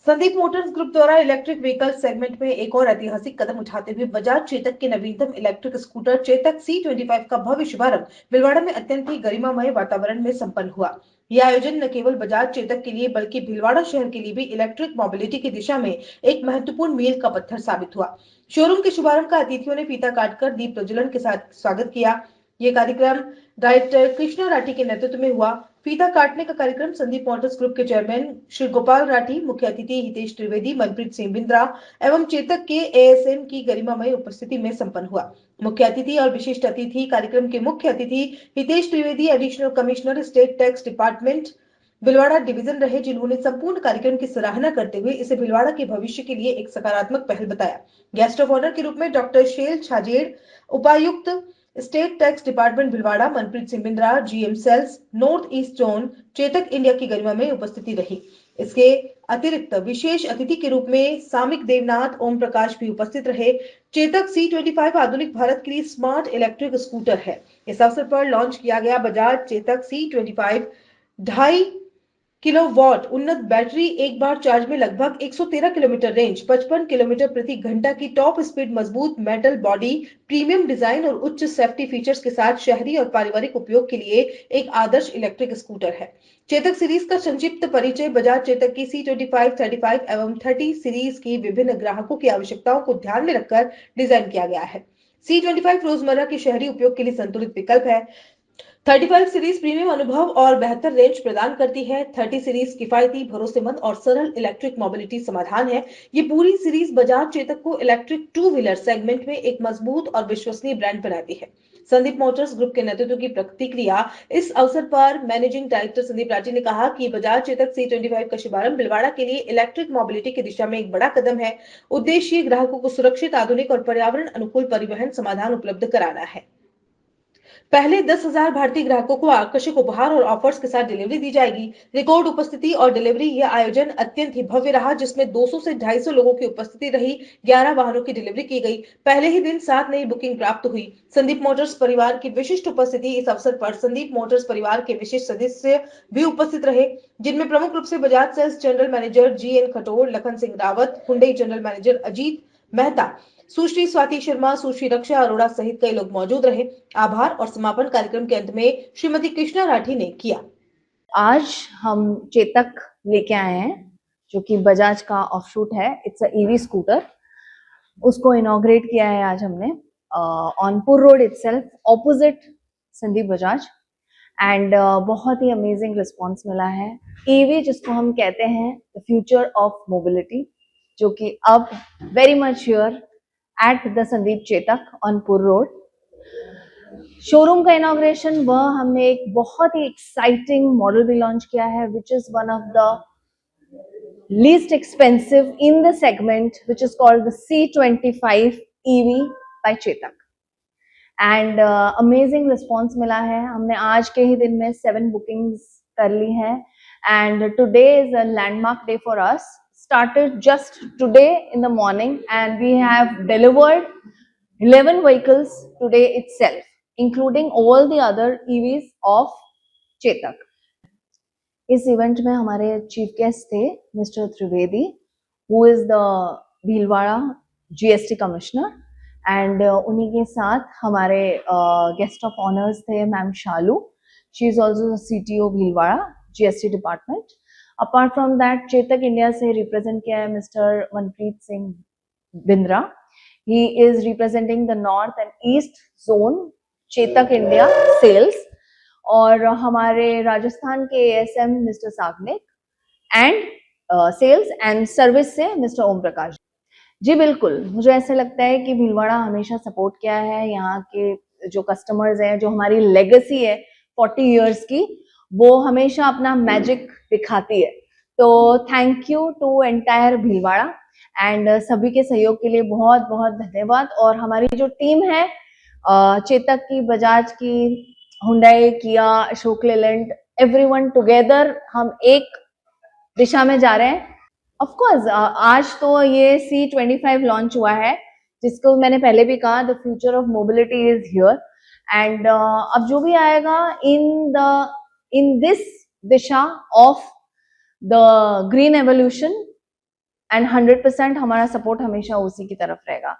Sandeep Motors group द्वारा electric vehicle segment में एक और ऐतिहासिक कदम उठाते हुए बजाज चेतक के नवीनतम इलेक्ट्रिक स्कूटर चेतक C25 का भव्य शुभारंभ भीलवाड़ा में अत्यंत ही गरिमामय वातावरण में संपन्न हुआ। यह आयोजन न केवल बजाज चेतक के लिए बल्कि भीलवाड़ा शहर के लिए भी इलेक्ट्रिक मोबिलिटी की दिशा में एक महत्वपूर्ण मील का पत्थर साबित हुआ। शोरूम के शुभारंभ का अतिथियों ने फीता काटकर दीप प्रज्वलन के साथ स्वागत किया। ये कार्यक्रम डायरेक्टर कृष्णा राठी के नेतृत्व में हुआ। फीता काटने का कार्यक्रम संदीप मोटर्स ग्रुप के चेयरमैन श्री गोपाल राठी, मुख्य अतिथि हितेश त्रिवेदी, मनप्रीत सिंह बिंद्रा एवं चेतक के एएसएम की गरिमामय उपस्थिति में संपन्न हुआ। मुख्य अतिथि और विशिष्ट अतिथि कार्यक्रम के मुख्य अतिथि Hitesh Trivedi, additional commissioner state tax department Bhilwara division रहे, जिन्होंने संपूर्ण कार्यक्रम की सराहना करते हुए इसे भिलवाड़ा के भविष्य के लिए एक सकारात्मक पहल बताया। गेस्ट ऑफ ऑनर के रूप में डॉक्टर शेल छाजेड़, उपायुक्त state tax department Bhilwara, Manpreet Singh Bindra, GM sales north east zone Chetak India की गरिमा में उपस्थिति रही। इसके अतिरिक्त विशेष अतिथि के रूप में सामिक देवनाथ, ओम प्रकाश भी उपस्थित रहे। चेतक C25 आधुनिक भारत के लिए स्मार्ट इलेक्ट्रिक स्कूटर है। इस अवसर पर लॉन्च किया गया बजाज चेतक C25 2.5 किलोवाट उन्नत बैटरी, एक बार चार्ज में लगभग 113 किलोमीटर रेंज, 55 किलोमीटर प्रति घंटा की टॉप स्पीड, मजबूत मेटल बॉडी, प्रीमियम डिजाइन और उच्च सेफ्टी फीचर्स के साथ शहरी और पारिवारिक उपयोग के लिए एक आदर्श इलेक्ट्रिक स्कूटर है। चेतक सीरीज का संक्षिप्त परिचय। बजाज चेतक की C25, 35 एवं 30 सीरीज की विभिन्न ग्राहकों की आवश्यकताओं को ध्यान में रखकर डिजाइन किया गया है। C25 रोजमर्रा के शहरी उपयोग के लिए संतुलित विकल्प है। 35 सीरीज प्रीमियम अनुभव और बेहतर रेंज प्रदान करती है। 30 सीरीज किफायती, भरोसेमंद और सरल इलेक्ट्रिक मोबिलिटी समाधान है। ये पूरी सीरीज बजाज चेतक को इलेक्ट्रिक टू व्हीलर सेगमेंट में एक मजबूत और विश्वसनीय ब्रांड बनाती है। संदीप मोटर्स ग्रुप के नेतृत्व की प्रतिक्रिया। इस अवसर पर मैनेजिंग डायरेक्टर संदीप राठी ने कहा कि बजाज चेतक C25 का शुभारंभ भिलवाड़ा के लिए इलेक्ट्रिक मोबिलिटी की दिशा में एक बड़ा कदम है। उद्देश्य ग्राहकों को सुरक्षित, आधुनिक और पर्यावरण अनुकूल परिवहन समाधान उपलब्ध कराना है। पहले 10,000 भारतीय ग्राहकों को आकर्षक उपहार और ऑफर्स के साथ डिलीवरी दी जाएगी। रिकॉर्ड उपस्थिति और डिलीवरी। यह आयोजन अत्यंत ही भव्य रहा, जिसमें 200 से 250 लोगों की उपस्थिति रही। 11 वाहनों की डिलीवरी की गई। पहले ही दिन 7 नई बुकिंग प्राप्त हुई। संदीप मोटर्स परिवार की विशिष्ट उपस्थिति। इस अवसर पर संदीप मोटर्स परिवार के विशिष्ट सदस्य भी उपस्थित रहे, जिनमें प्रमुख रूप से Bajaj sales general manager GN Khator, Lakhan Singh Rawat, Hyundai general manager Ajit Mehta, सुश्री स्वाति शर्मा, सुश्री रक्षा अरोड़ा सहित कई लोग मौजूद रहे। आभार और समापन कार्यक्रम के अंत में श्रीमती कृष्णा राठी ने किया। आज हम चेतक लेके आए हैं, जो कि बजाज का ऑफशूट है। It's a EV scooter. उसको इनॉग्रेट किया है आज हमने ऑन पुर road itself, opposite Sandeep Bajaj. And बहुत ही अमेजिंग रिस्पॉन्स मिला है। ईवी जिसको हम कहते हैं द फ्यूचर ऑफ मोबिलिटी, जो कि अब very much here at the Sandeep Chetak on पुर रोड। शोरूम का इनॉग्रेशन वह हमने एक बहुत ही एक्साइटिंग मॉडल भी लॉन्च किया है, which is one of the least expensive in the segment, which is called the C25 EV by Chetak. And amazing response मिला है। हमने आज के ही दिन में 7 बुकिंग्स कर ली है and today is a landmark day for us. Started just today in the morning and we have delivered 11 vehicles today itself, including all the other EVs of Chetak. इस इवेंट में हमारे चीफ गेस्ट थे mister Trivedi, who is the Bhilwara GST commissioner, and उन्हीं के साथ हमारे guest of honours थे ma'am Shalu, she is also CTO Bhilwara GST department. Apart from that Chetak India से रिप्रेजेंट किया है mister Manpreet Singh Bindra, he is representing the north and east zone Chetak India sales, और हमारे राजस्थान के ASM mister Sagnik and sales and service से mister Om Prakash. जी बिल्कुल, मुझे ऐसे लगता है कि भीलवाड़ा हमेशा सपोर्ट किया है। यहाँ के जो कस्टमर्स हैं, जो हमारी लेगेसी है 40 इयर्स की, वो हमेशा अपना मैजिक दिखाती है। तो thank you to entire Bhilwara and सभी के सहयोग के लिए बहुत बहुत धन्यवाद। और हमारी जो टीम है चेतक की, बजाज की, हुंडई, किया, अशोक लेलैंड, एवरीवन टुगेदर हम एक दिशा में जा रहे हैं। ऑफ कोर्स आज तो ये C25 लॉन्च हुआ है, जिसको मैंने पहले भी कहा the future of mobility is here and अब जो भी आएगा in this Disha of the green evolution, and 100% हमारा सपोर्ट हमेशा उसी की तरफ रहेगा।